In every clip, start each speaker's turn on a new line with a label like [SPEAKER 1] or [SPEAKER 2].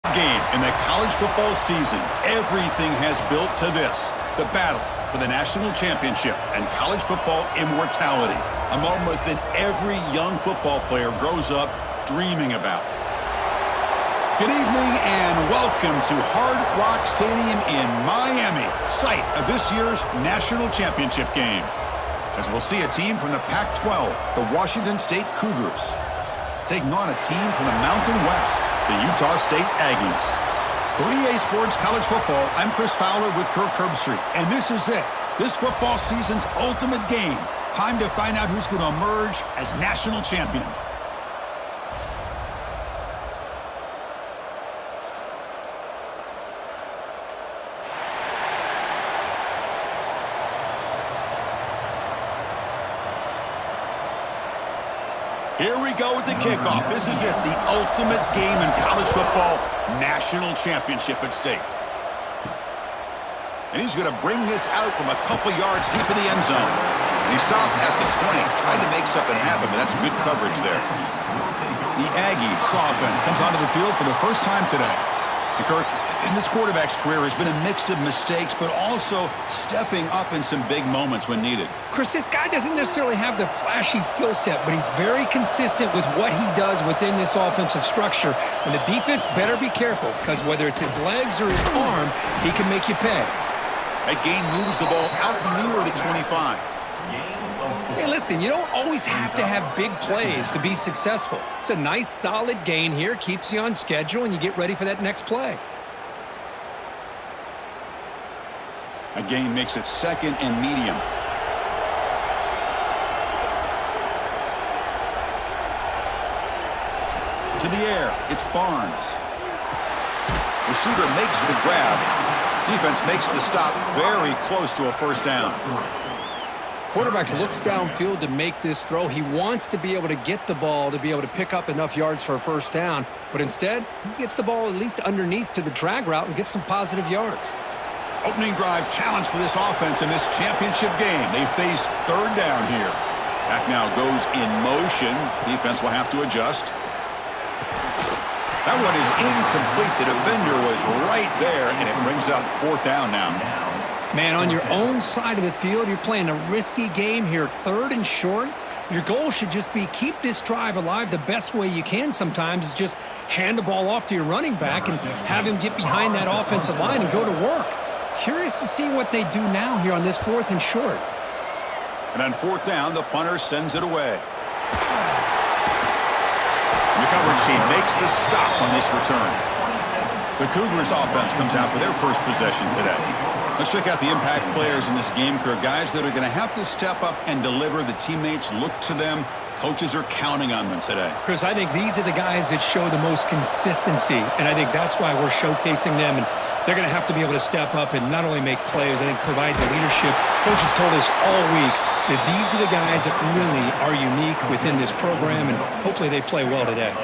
[SPEAKER 1] Game in the college football season. Everything has built to this. The battle for the national championship and college football immortality. A moment that every young football player grows up dreaming about. Good evening and welcome to Hard Rock Stadium in Miami, site of this year's national championship game. As we'll see a team from the Pac-12, the Washington State Cougars, taking on a team from the Mountain West, the Utah State Aggies. For EA Sports College Football, I'm Chris Fowler with Kirk Herbstreit, and this is it. This football season's ultimate game. Time to find out who's going to emerge as national champion. Here we go with the kickoff. This is it, the ultimate game in college football, national championship at stake. And he's going to bring this out from a couple yards deep in the end zone. And he stopped at the 20, tried to make something happen, but that's good coverage there. The Aggies offense comes onto the field for the first time today. And Kirk, in this quarterback's career, has been a mix of mistakes, but also stepping up in some big moments when needed.
[SPEAKER 2] Chris, this guy doesn't necessarily have the flashy skill set, but he's very consistent with what he does within this offensive structure. And the defense better be careful, because whether it's his legs or his arm, he can make you pay.
[SPEAKER 1] That gain moves the ball out near the 25.
[SPEAKER 2] Hey, listen, you don't always have to have big plays to be successful. It's a nice, solid gain here, keeps you on schedule, and you get ready for that next play.
[SPEAKER 1] A gain makes it second and medium. To the air, it's Barnes. Receiver makes the grab. Defense makes the stop very close to a first down.
[SPEAKER 2] Quarterback looks downfield to make this throw. He wants to be able to get the ball to be able to pick up enough yards for a first down, but instead, he gets the ball at least underneath to the drag route and gets some positive yards.
[SPEAKER 1] Opening drive challenge for this offense in this championship game. They face third down here. Back now goes in motion. Defense will have to adjust. That one is incomplete. The defender was right there, and it brings up fourth down now.
[SPEAKER 2] Man, on your own side of the field, you're playing a risky game here, third and short. Your goal should just be keep this drive alive the best way you can sometimes is just hand the ball off to your running back and have him get behind that offensive line and go to work. Curious to see what they do now here on this fourth and short.
[SPEAKER 1] And on fourth down, the punter sends it away. The coverage team makes the stop on this return. The Cougars offense comes out for their first possession today. Let's check out the impact players in this game, Kirk. Guys that are going to have to step up and deliver. The teammates look to them. Coaches are counting on them today.
[SPEAKER 2] Chris, I think these are the guys that show the most consistency, and I think that's why we're showcasing them. And they're going to have to be able to step up and not only make plays, I think provide the leadership. Coaches told us all week that these are the guys that really are unique within this program, and hopefully they play well today.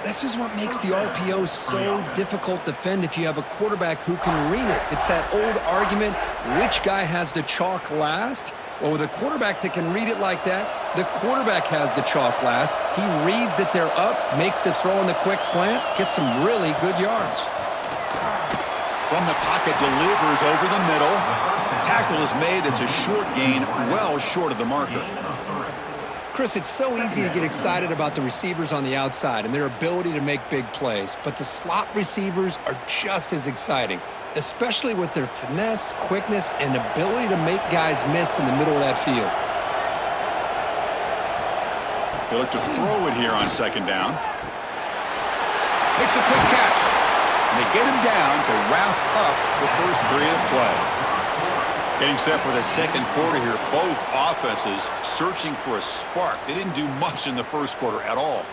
[SPEAKER 2] This is what makes the RPO so difficult to defend if you have a quarterback who can read it. It's that old argument, which guy has the chalk last? Well, with a quarterback that can read it like that, the quarterback has the chalk last. He reads that they're up, makes the throw in the quick slant, gets some really good yards.
[SPEAKER 1] From the pocket, delivers over the middle. Tackle is made. It's a short gain, well short of the marker.
[SPEAKER 2] Chris, it's so easy to get excited about the receivers on the outside and their ability to make big plays, but the slot receivers are just as exciting, especially with their finesse, quickness, and ability to make guys miss in the middle of that field.
[SPEAKER 1] They look to throw it here on second down. Makes a quick catch. And they get him down to wrap up the first period of play. Getting set for the second quarter here. Both offenses searching for a spark. They didn't do much in the first quarter at all.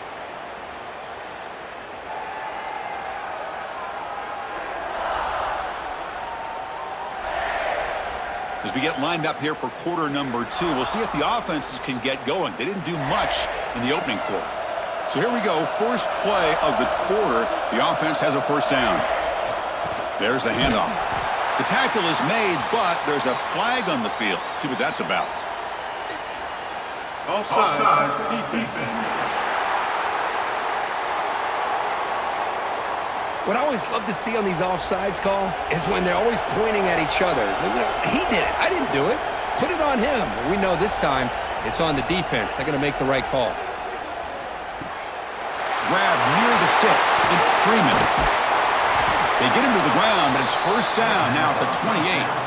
[SPEAKER 1] As we get lined up here for quarter number 2, we'll see if the offenses can get going. They didn't do much in the opening quarter. So here we go, first play of the quarter. The offense has a first down. There's the handoff. The tackle is made, but there's a flag on the field. Let's see what that's about. Offside. Defense.
[SPEAKER 2] What I always love to see on these offsides call is when they're always pointing at each other. You know, he did it. I didn't do it. Put it on him. We know this time it's on the defense. They're going to make the right call.
[SPEAKER 1] Grab near the sticks. It's Freeman. They get him to the ground, but it's first down now at the 28.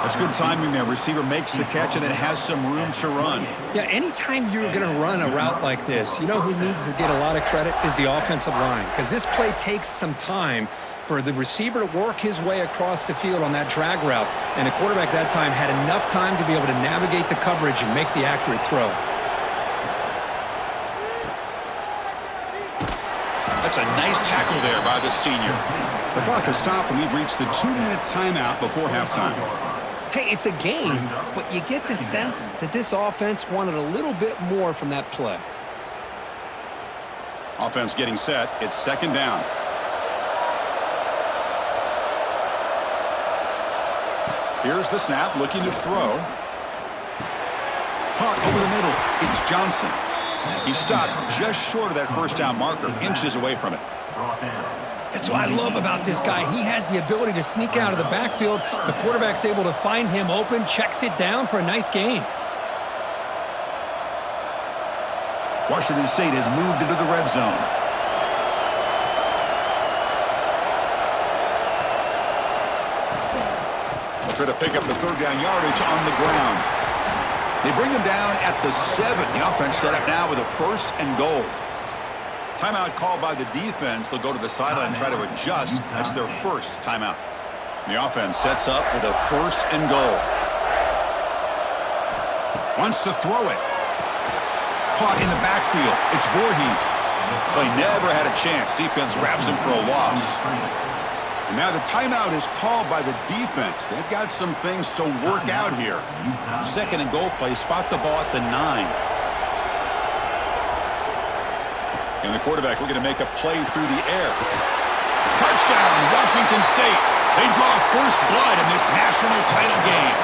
[SPEAKER 1] That's good timing there. Receiver makes the catch and then has some room to run.
[SPEAKER 2] Yeah, anytime you're going to run a route like this, you know who needs to get a lot of credit is the offensive line, because this play takes some time for the receiver to work his way across the field on that drag route, and the quarterback that time had enough time to be able to navigate the coverage and make the accurate throw.
[SPEAKER 1] That's a nice tackle there by the senior. The clock has stopped, and we've reached the 2-minute timeout before halftime.
[SPEAKER 2] Hey, it's a game, but you get the sense that this offense wanted a little bit more from that play.
[SPEAKER 1] Offense getting set. It's second down. Here's the snap, looking to throw. Caught over the middle. It's Johnson. He stopped just short of that first down marker, inches away from it.
[SPEAKER 2] That's what I love about this guy. He has the ability to sneak out of the backfield. The quarterback's able to find him open, checks it down for a nice gain.
[SPEAKER 1] Washington State has moved into the red zone. They'll try to pick up the third down yardage on the ground. They bring him down at the 7. The offense set up now with a first and goal. Timeout called by the defense. They'll go to the sideline and try to adjust. That's their first timeout. The offense sets up with a first and goal. Wants to throw it. Caught in the backfield. It's Voorhees. They never had a chance. Defense grabs him for a loss. And now the timeout is called by the defense. They've got some things to work out here. Second and goal play. Spot the ball at the 9. And the quarterback looking to make a play through the air. Touchdown, Washington State. They draw first blood in this national title game.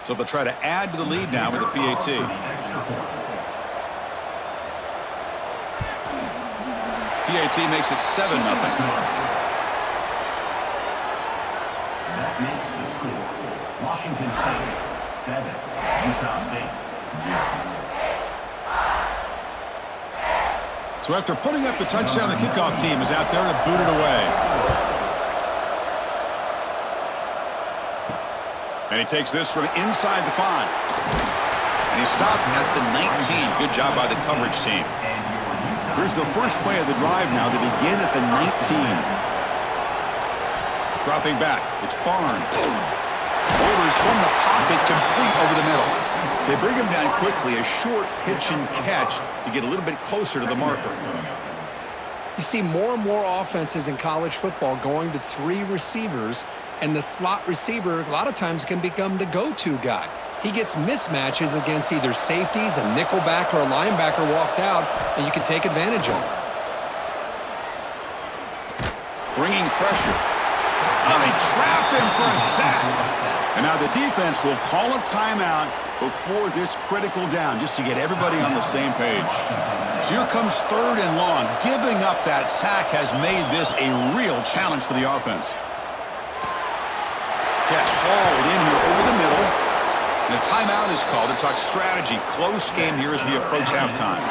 [SPEAKER 1] So they'll try to add to the lead now with a PAT. PAT makes it 7-0.
[SPEAKER 3] That makes the score. Washington State 7, Utah State 0.
[SPEAKER 1] So after putting up a touchdown, the kickoff team is out there to boot it away. And he takes this from inside the 5. And he stopped at the 19. Good job by the coverage team. Here's the first play of the drive now. They begin at the 19. Dropping back. It's Barnes. Orders from the pocket, complete over the middle. They bring him down quickly. A short pitch and catch to get a little bit closer to the marker.
[SPEAKER 2] You see more and more offenses in college football going to 3 receivers, and the slot receiver a lot of times can become the go-to guy. He gets mismatches against either safeties, a nickelback, or a linebacker walked out, and you can take advantage of it.
[SPEAKER 1] Bringing pressure. Oh, they trap him for a sack. And now the defense will call a timeout before this critical down, just to get everybody on the same page. So here comes third and long. Giving up that sack has made this a real challenge for the offense. Catch hauled in here over the middle. And a timeout is called to talk strategy. Close game here as we approach halftime.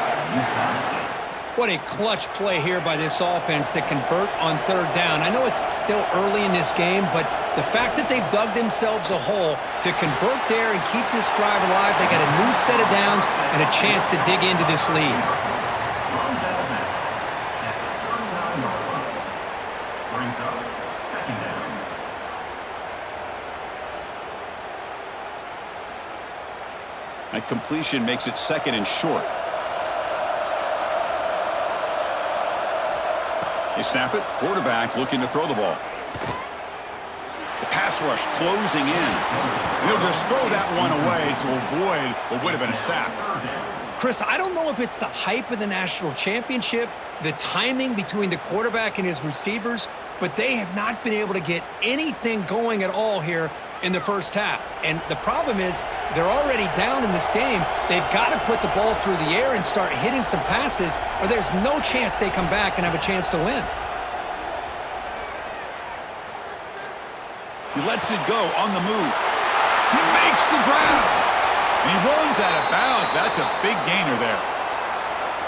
[SPEAKER 2] What a clutch play here by this offense to convert on third down. I know it's still early in this game, but the fact that they've dug themselves a hole to convert there and keep this drive alive, they got a new set of downs and a chance to dig into this lead.
[SPEAKER 1] That completion makes it second and short. They snap it. Quarterback looking to throw the ball. The pass rush closing in. And he'll just throw that one away to avoid what would have been a sack.
[SPEAKER 2] Chris, I don't know if it's the hype of the national championship, the timing between the quarterback and his receivers, but they have not been able to get anything going at all here in the first half. And the problem is they're already down in this game. They've got to put the ball through the air and start hitting some passes, or there's no chance they come back and have a chance to win.
[SPEAKER 1] He lets it go on the move. He makes the grab. And he runs out of bounds. That's a big gainer there.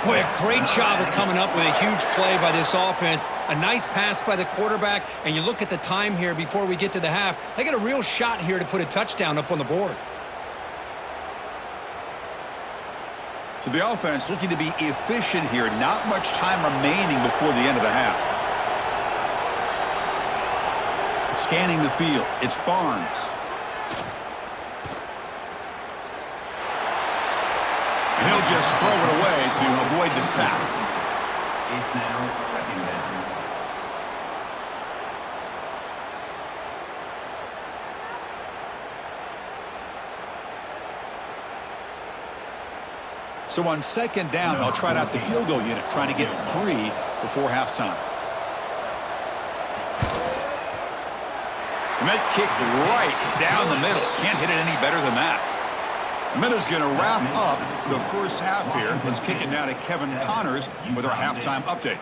[SPEAKER 2] Boy, a great job of coming up with a huge play by this offense. A nice pass by the quarterback. And you look at the time here before we get to the half. They got a real shot here to put a touchdown up on the board.
[SPEAKER 1] So the offense looking to be efficient here. Not much time remaining before the end of the half. Scanning the field. It's Barnes. And he'll just throw it away to avoid the sack.
[SPEAKER 3] It's now second down.
[SPEAKER 1] So on second down, they'll try out the field goal unit, trying to get 3 before halftime. And that kick right down the middle. Can't hit it any better than that. The Minutes going to wrap up the first half here. Let's kick it now to Kevin Connors with our halftime update.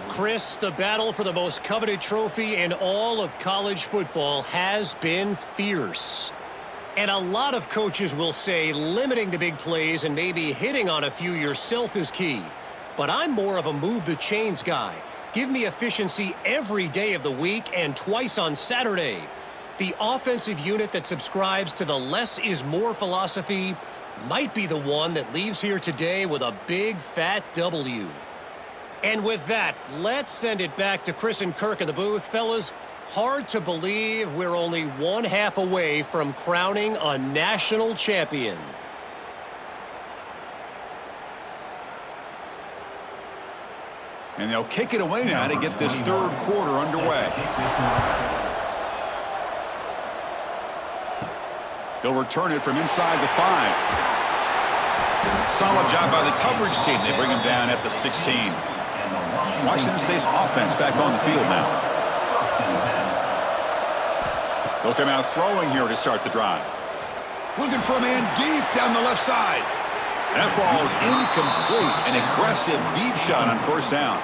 [SPEAKER 4] Chris, the battle for the most coveted trophy in all of college football has been fierce. And a lot of coaches will say limiting the big plays and maybe hitting on a few yourself is key. But I'm more of a move the chains guy. Give me efficiency every day of the week and twice on Saturday. The offensive unit that subscribes to the less is more philosophy might be the one that leaves here today with a big fat W. And with that, let's send it back to Chris and Kirk in the booth. Fellas, hard to believe we're only one half away from crowning a national champion.
[SPEAKER 1] And they'll kick it away now to get this third quarter underway. He'll return it from inside the 5. Solid job by the coverage team. They bring him down at the 16. Washington State's offense back on the field now. They'll come out throwing here to start the drive. Looking for a man deep down the left side. That ball is incomplete. An aggressive deep shot on first down.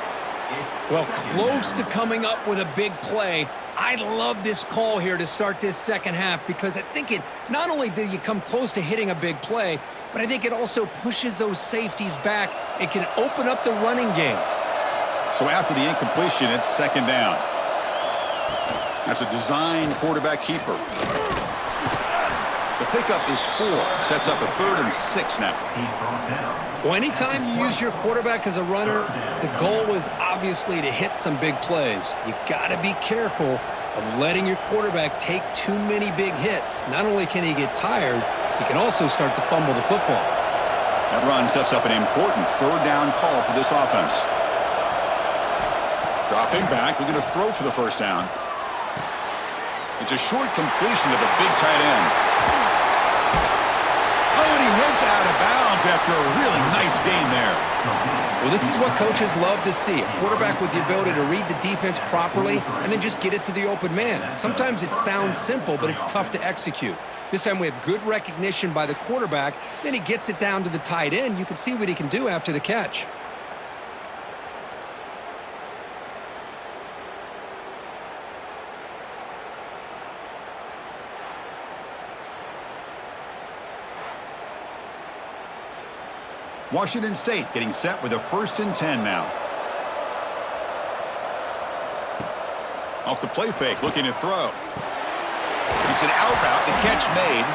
[SPEAKER 2] Well, close to coming up with a big play. I love this call here to start this second half because I think it not only do you come close to hitting a big play, but I think it also pushes those safeties back. It can open up the running game.
[SPEAKER 1] So after the incompletion, it's second down. That's a design quarterback keeper. The pickup is 4. Sets up a 3rd and 6 now.
[SPEAKER 2] Well, anytime you use your quarterback as a runner, the goal is obviously to hit some big plays. You got to be careful of letting your quarterback take too many big hits. Not only can he get tired, he can also start to fumble the football.
[SPEAKER 1] That run sets up an important 3rd down call for this offense. Dropping back, looking to throw for the first down. It's a short completion to the big tight end. Oh, and he heads out of bounds after a really nice game there.
[SPEAKER 2] Well, this is what coaches love to see. A quarterback with the ability to read the defense properly and then just get it to the open man. Sometimes it sounds simple, but it's tough to execute. This time we have good recognition by the quarterback. Then he gets it down to the tight end. You can see what he can do after the catch.
[SPEAKER 1] Washington State getting set with a 1st and 10 now. Off the play fake, looking to throw. It's an out route, the catch made.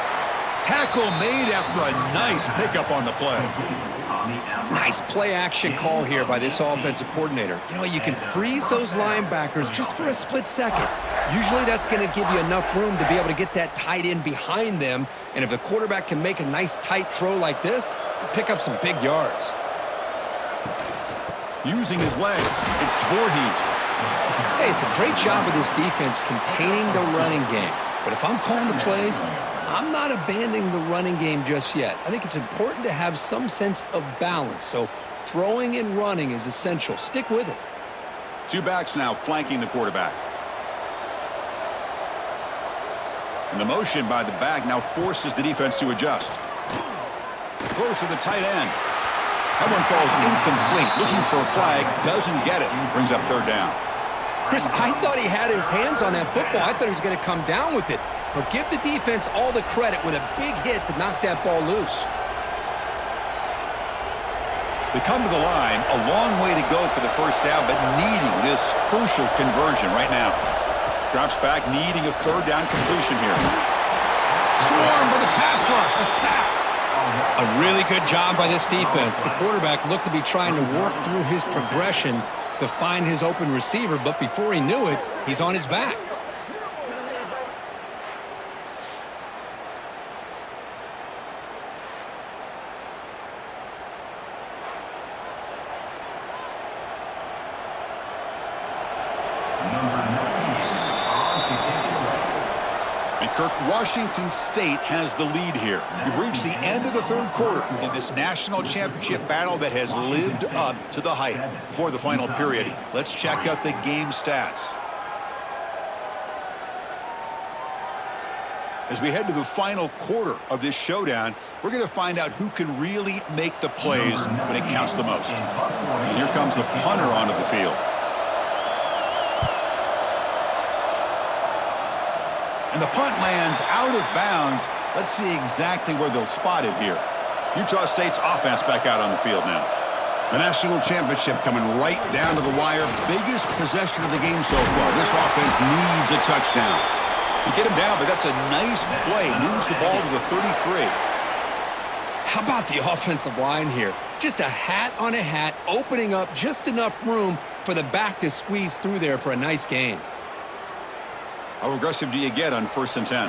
[SPEAKER 1] Tackle made after a nice pickup on the play.
[SPEAKER 2] Nice play action call here by this offensive coordinator. You know, you can freeze those linebackers just for a split second. Usually that's going to give you enough room to be able to get that tight end behind them. And if the quarterback can make a nice tight throw like this, pick up some big yards.
[SPEAKER 1] using his legs. It's Voorhees.
[SPEAKER 2] Hey, it's a great job of this defense containing the running game. But if I'm calling the plays, I'm not abandoning the running game just yet. I think it's important to have some sense of balance. So throwing and running is essential. Stick with it.
[SPEAKER 1] Two backs now flanking the quarterback. And the motion by the back now forces the defense to adjust. Throws to the tight end. That one falls incomplete. Looking for a flag. Doesn't get it. Brings up third down.
[SPEAKER 2] Chris, I thought he had his hands on that football. I thought he was going to come down with it. But give the defense all the credit with a big hit to knock that ball loose.
[SPEAKER 1] They come to the line, a long way to go for the first down, but needing this crucial conversion right now. Drops back, needing a third down completion here. Swarm for the pass rush, a sack.
[SPEAKER 2] A really good job by this defense. The quarterback looked to be trying to work through his progressions to find his open receiver, but before he knew it, he's on his back.
[SPEAKER 1] Kirk, Washington State has the lead here. We've reached the end of the third quarter in this national championship battle that has lived up to the hype. Before the final period, let's check out the game stats. As we head to the final quarter of this showdown, we're going to find out who can really make the plays when it counts the most. And here comes the punter onto the field. And the punt lands out of bounds. Let's see exactly where they'll spot it here. Utah State's offense back out on the field now. The national championship coming right down to the wire. Biggest possession of the game so far. This offense needs a touchdown. You get him down, but that's a nice play. Moves the ball to the 33.
[SPEAKER 2] How about the offensive line here? Just a hat on a hat, opening up just enough room for the back to squeeze through there for a nice gain.
[SPEAKER 1] How aggressive do you get on 1st and 10?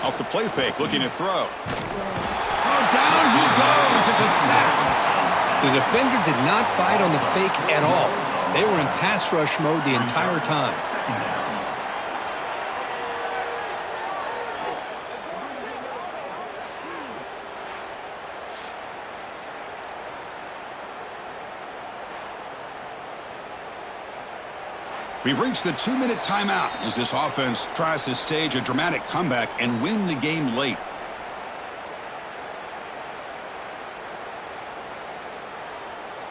[SPEAKER 1] Off the play fake, looking to throw. Oh, down he goes. It's a sack.
[SPEAKER 2] The defender did not bite on the fake at all. They were in pass rush mode the entire time.
[SPEAKER 1] We've reached the 2-minute timeout as this offense tries to stage a dramatic comeback and win the game late.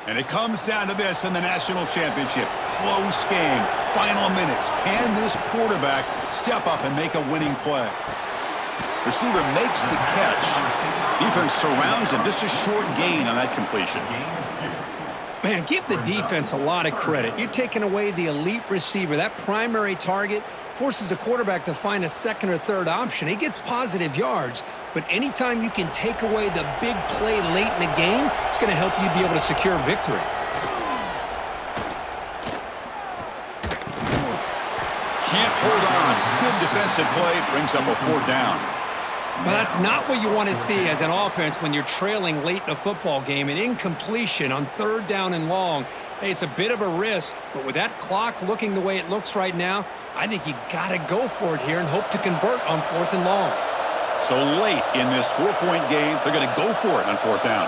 [SPEAKER 1] And it comes down to this in the national championship. Close game, final minutes. Can this quarterback step up and make a winning play? Receiver makes the catch. Defense surrounds him. Just a short gain on that completion.
[SPEAKER 2] Man, give the defense a lot of credit. You're taking away the elite receiver. That primary target forces the quarterback to find a second or third option. He gets positive yards, but anytime you can take away the big play late in the game, it's going to help you be able to secure victory.
[SPEAKER 1] Can't hold on. Good defensive play. Brings up a 4th down.
[SPEAKER 2] Well, that's not what you want to see as an offense when you're trailing late in a football game. An incompletion on 3rd down and long. Hey, it's a bit of a risk, but with that clock looking the way it looks right now, I think you got to go for it here and hope to convert on 4th and long.
[SPEAKER 1] So late in this 4-point game, they're going to go for it on 4th down.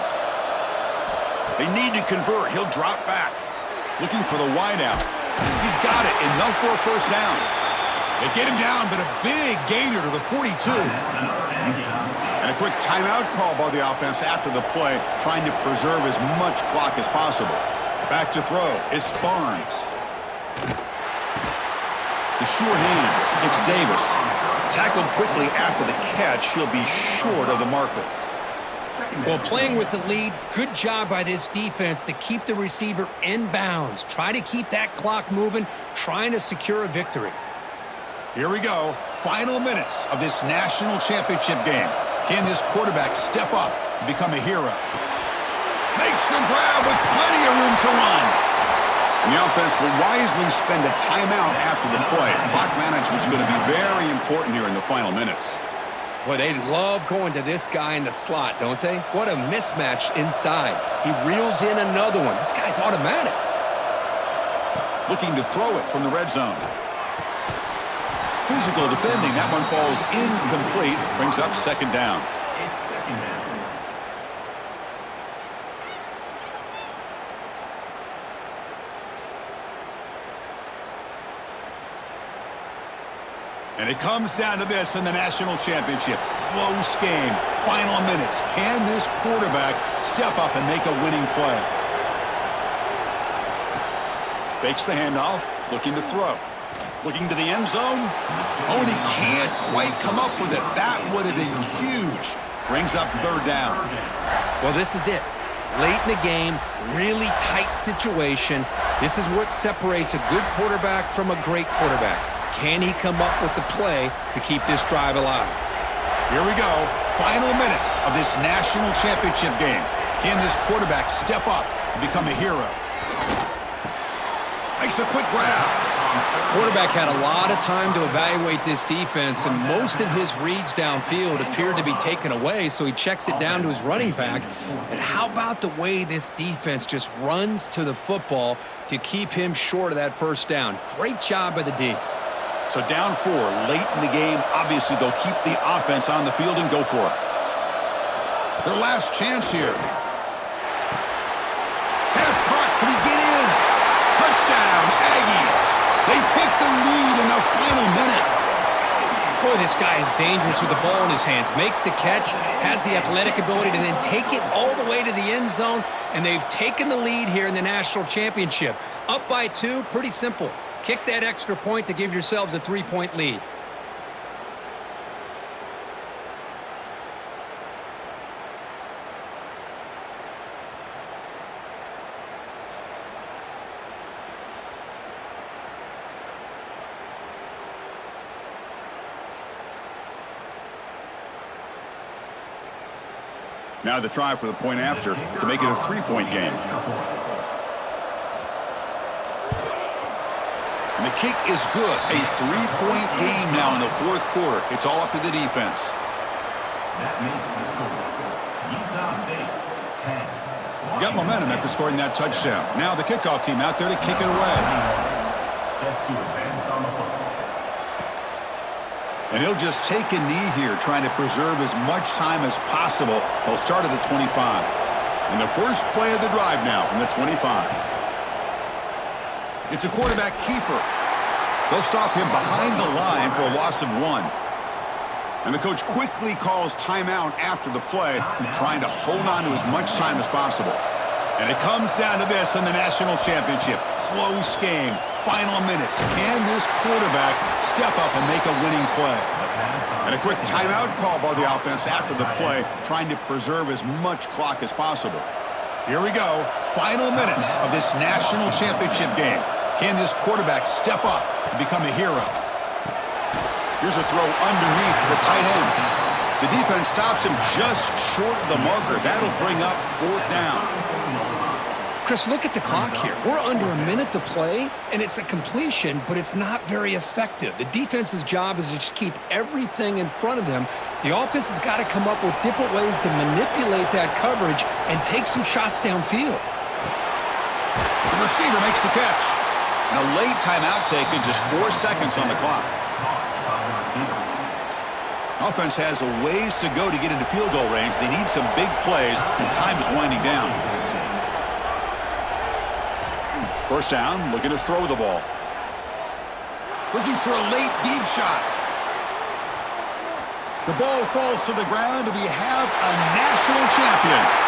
[SPEAKER 1] They need to convert. He'll drop back. Looking for the wideout. He's got it. Enough for a 1st down. They get him down, but a big gainer to the 42. And a quick timeout call by the offense after the play, trying to preserve as much clock as possible. Back to throw. It's Barnes. The sure hands. It's Davis. Tackled quickly after the catch. He'll be short of the marker.
[SPEAKER 2] Well, playing with the lead, good job by this defense to keep the receiver in bounds. Try to keep that clock moving, trying to secure a victory.
[SPEAKER 1] Here we go. Final minutes of this national championship game. Can this quarterback step up and become a hero? Makes the grab with plenty of room to run. And the offense will wisely spend a timeout after the play. Clock management is going to be very important here in the final minutes.
[SPEAKER 2] Well, they love going to this guy in the slot, don't they? What a mismatch inside. He reels in another one. This guy's automatic.
[SPEAKER 1] Looking to throw it from the red zone. Physical defending. That one falls incomplete. Brings up second down.
[SPEAKER 3] It's second down.
[SPEAKER 1] And it comes down to this in the national championship. Close game. Final minutes. Can this quarterback step up and make a winning play? Fakes the handoff. Looking to throw. Looking to the end zone. Oh, and he can't quite come up with it. That would have been huge. Brings up third down.
[SPEAKER 2] Well, this is it. Late in the game, really tight situation. This is what separates a good quarterback from a great quarterback. Can he come up with the play to keep this drive alive?
[SPEAKER 1] Here we go. Final minutes of this national championship game. Can this quarterback step up and become a hero? Makes a quick grab.
[SPEAKER 2] Quarterback had a lot of time to evaluate this defense, and most of his reads downfield appeared to be taken away, so he checks it down to his running back. And how about the way this defense just runs to the football to keep him short of that first down? Great job by the D.
[SPEAKER 1] So down 4, late in the game. Obviously, they'll keep the offense on the field and go for it. Their last chance here. Pass caught. Can he get in? Touchdown, Aggies. They take the lead in the final minute.
[SPEAKER 2] Boy, this guy is dangerous with the ball in his hands. Makes the catch, has the athletic ability to then take it all the way to the end zone, and they've taken the lead here in the national championship. Up by 2, pretty simple. Kick that extra point to give yourselves a 3-point lead.
[SPEAKER 1] Now the try for the point after to make it a 3-point game. And the kick is good. A 3-point game now in the fourth quarter. It's all up to the defense.
[SPEAKER 3] That makes the score. Utah State, 10.
[SPEAKER 1] Got momentum after scoring that touchdown. Now the kickoff team out there to kick it away.
[SPEAKER 3] Set to advance on the football.
[SPEAKER 1] And he'll just take a knee here, trying to preserve as much time as possible. They'll start at the 25. And the first play of the drive now from the 25. It's a quarterback keeper. They'll stop him behind the line for a loss of 1. And the coach quickly calls timeout after the play, trying to hold on to as much time as possible. And it comes down to this in the national championship. Close game. Final minutes. Can this quarterback step up and make a winning play? And a quick timeout call by the offense after the play, trying to preserve as much clock as possible. Here we go. Final minutes of this national championship game. Can this quarterback step up and become a hero? Here's a throw underneath the tight end. The defense stops him just short of the marker. That'll bring up 4th down.
[SPEAKER 2] Chris, look at the clock here. We're under a minute to play, and it's a completion, but it's not very effective. The defense's job is to just keep everything in front of them. The offense has got to come up with different ways to manipulate that coverage and take some shots downfield.
[SPEAKER 1] The receiver makes the catch. And a late timeout taken, just 4 seconds on the clock. Offense has a ways to go to get into field goal range. They need some big plays, and time is winding down. First down, looking to throw the ball. Looking for a late deep shot. The ball falls to the ground, and we have a national champion.